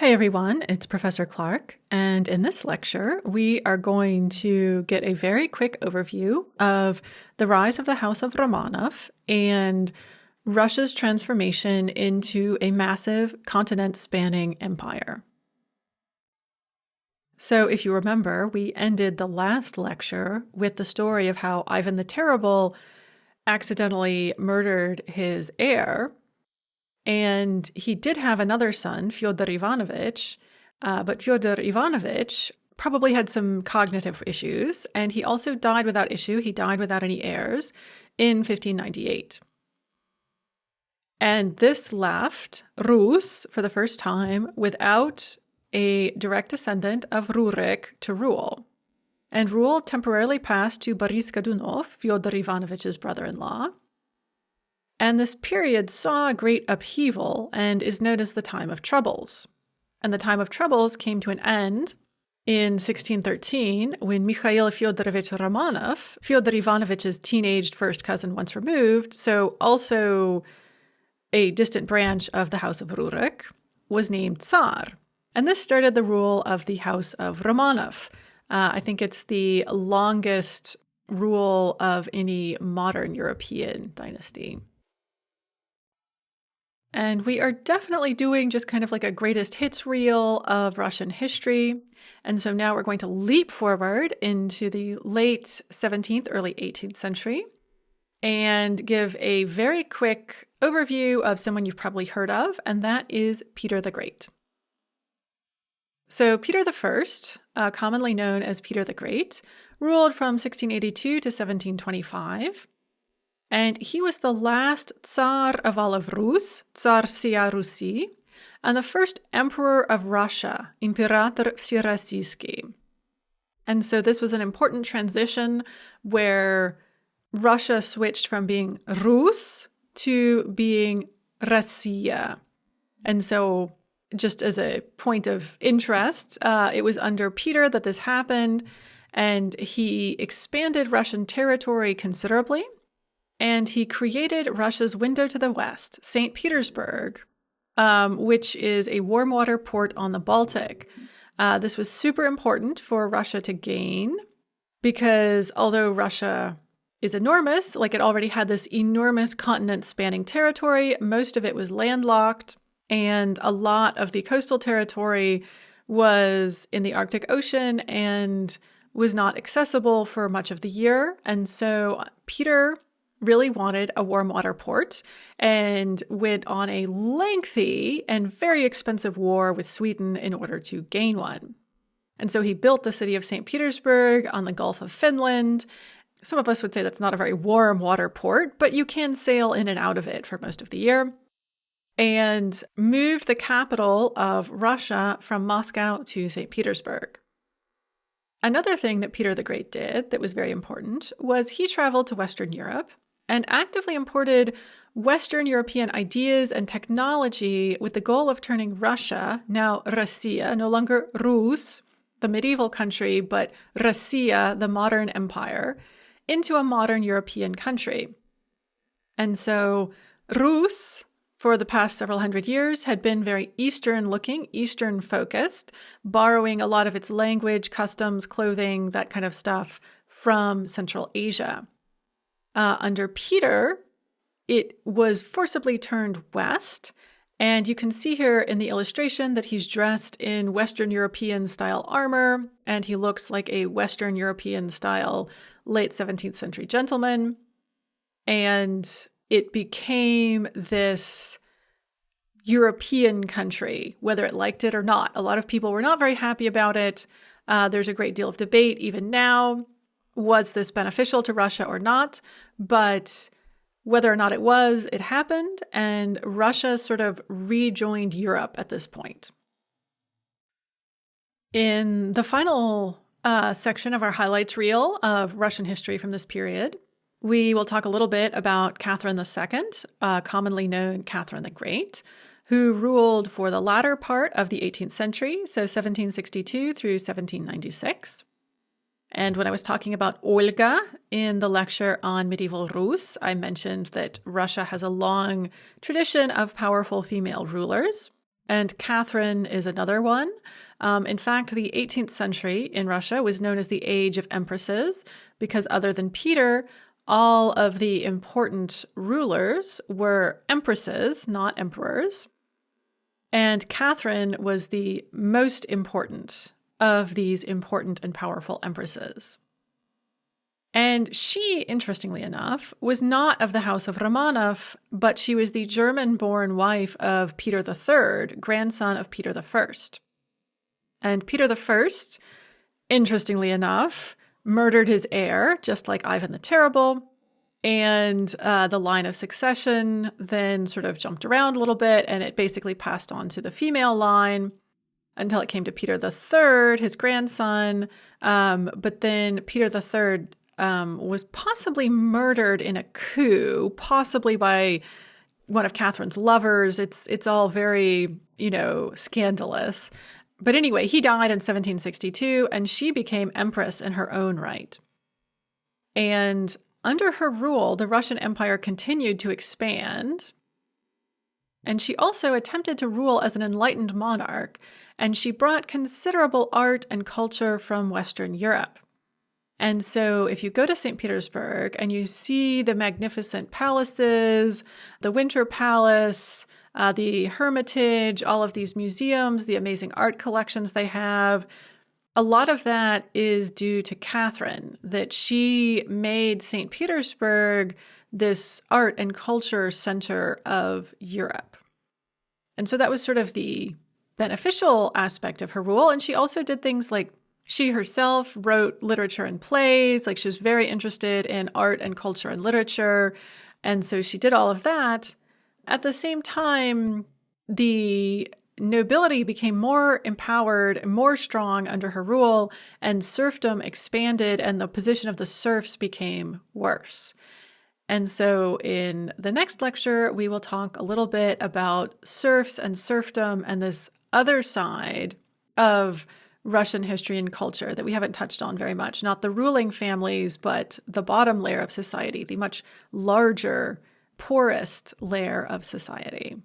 Hey everyone, it's Professor Clark, and in this lecture, we are going to get a very quick overview of the rise of the House of Romanov and Russia's transformation into a massive continent-spanning empire. So if you remember, we ended the last lecture with the story of how Ivan the Terrible accidentally murdered his heir. And he did have another son, Fyodor Ivanovich, but Fyodor Ivanovich probably had some cognitive issues, and he also died without issue. He died without any heirs in 1598. And this left Rus, for the first time, without a direct descendant of Rurik to rule. And rule temporarily passed to Boris Godunov, Fyodor Ivanovich's brother-in-law. And this period saw a great upheaval and is known as the Time of Troubles. And the Time of Troubles came to an end in 1613 when Mikhail Fyodorovich Romanov, Fyodor Ivanovich's teenaged first cousin once removed, so also a distant branch of the House of Rurik, was named Tsar. And this started the rule of the House of Romanov. I think it's the longest rule of any modern European dynasty. And we are definitely doing just kind of like a greatest hits reel of Russian history. And so now we're going to leap forward into the late 17th, early 18th century and give a very quick overview of someone you've probably heard of, and that is Peter the Great. So Peter I, commonly known as Peter the Great, ruled from 1682 to 1725. And he was the last Tsar of all of Rus, Tsar Vsia Rusi, and the first emperor of Russia, Imperator Всероссийский. And so this was an important transition where Russia switched from being Rus to being Россия. And so just as a point of interest, it was under Peter that this happened, and he expanded Russian territory considerably. And he created Russia's window to the west, St. Petersburg, which is a warm water port on the Baltic. This was super important for Russia to gain because although Russia is enormous, like it already had this enormous continent-spanning territory, most of it was landlocked, and a lot of the coastal territory was in the Arctic Ocean and was not accessible for much of the year. And so Peter really wanted a warm water port and went on a lengthy and very expensive war with Sweden in order to gain one. And so he built the city of St. Petersburg on the Gulf of Finland. Some of us would say that's not a very warm water port, but you can sail in and out of it for most of the year. And moved the capital of Russia from Moscow to St. Petersburg. Another thing that Peter the Great did that was very important was he traveled to Western Europe and actively imported Western European ideas and technology with the goal of turning Russia, now Россия, no longer Rus, the medieval country, but Россия, the modern empire, into a modern European country. And so Rus, for the past several hundred years, had been very Eastern-looking, Eastern-focused, borrowing a lot of its language, customs, clothing, that kind of stuff from Central Asia. Under Peter, it was forcibly turned west, and you can see here in the illustration that he's dressed in Western European-style armor, and he looks like a Western European-style late 17th century gentleman. And it became this European country, whether it liked it or not. A lot of people were not very happy about it. There's a great deal of debate even now. Was this beneficial to Russia or not? But whether or not it was, it happened, and Russia sort of rejoined Europe at this point. In the final section of our highlights reel of Russian history from this period, we will talk a little bit about Catherine II, commonly known Catherine the Great, who ruled for the latter part of the 18th century, so 1762 through 1796. And when I was talking about Olga in the lecture on medieval Rus, I mentioned that Russia has a long tradition of powerful female rulers. and Catherine is another one. In fact, the 18th century in Russia was known as the Age of Empresses because other than Peter, all of the important rulers were empresses, not emperors. And Catherine was the most important of these important and powerful empresses. And she, interestingly enough, was not of the house of Romanov, but she was the German-born wife of Peter III, grandson of Peter I. And Peter I, interestingly enough, murdered his heir, just like Ivan the Terrible, and the line of succession then sort of jumped around a little bit, and it basically passed on to the female line until it came to Peter III, his grandson. But then Peter III was possibly murdered in a coup, possibly by one of Catherine's lovers. It's all very, scandalous. But anyway, he died in 1762, and she became empress in her own right. And under her rule, the Russian Empire continued to expand. And she also attempted to rule as an enlightened monarch, and she brought considerable art and culture from Western Europe. And so if you go to St. Petersburg and you see the magnificent palaces, the Winter Palace, the Hermitage, all of these museums, the amazing art collections they have, a lot of that is due to Catherine, that she made St. Petersburg this art and culture center of Europe. And so that was sort of the beneficial aspect of her rule. And she also did things like she herself wrote literature and plays, like she was very interested in art and culture and literature. And so she did all of that. At the same time, the nobility became more empowered, more strong under her rule, and serfdom expanded, and the position of the serfs became worse. And so in the next lecture, we will talk a little bit about serfs and serfdom and this other side of Russian history and culture that we haven't touched on very much. Not the ruling families, but the bottom layer of society, the much larger, poorest layer of society.